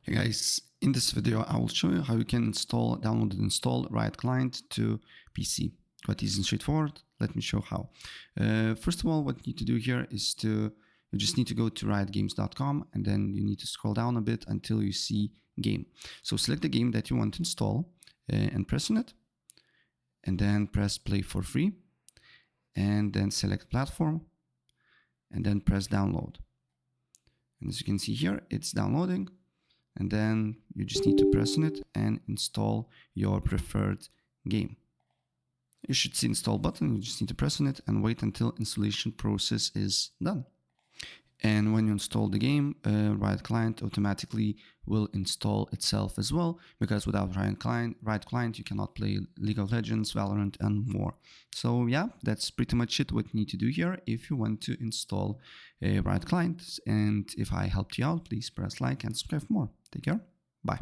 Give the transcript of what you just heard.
Hey guys, in this video I will show you how you can download and install Riot client to PC. Quite easy and straightforward. Let me show how. First of all, what you need to do here is you just need to go to riotgames.com and then you need to scroll down a bit until you see game. So select the game that you want to install and press on it, and then press play for free, and then select platform, and then press download. And as you can see here, it's downloading. And then you just need to press on it and install your preferred game. You should see install button. You just need to press on it and wait until installation process is done. And when you install the game, Riot client automatically will install itself as well, because without Riot client you cannot play League of Legends, Valorant, and more. So yeah, that's pretty much it what you need to do here if you want to install a Riot client. And if I helped you out, please press like and subscribe for more. Take care. Bye.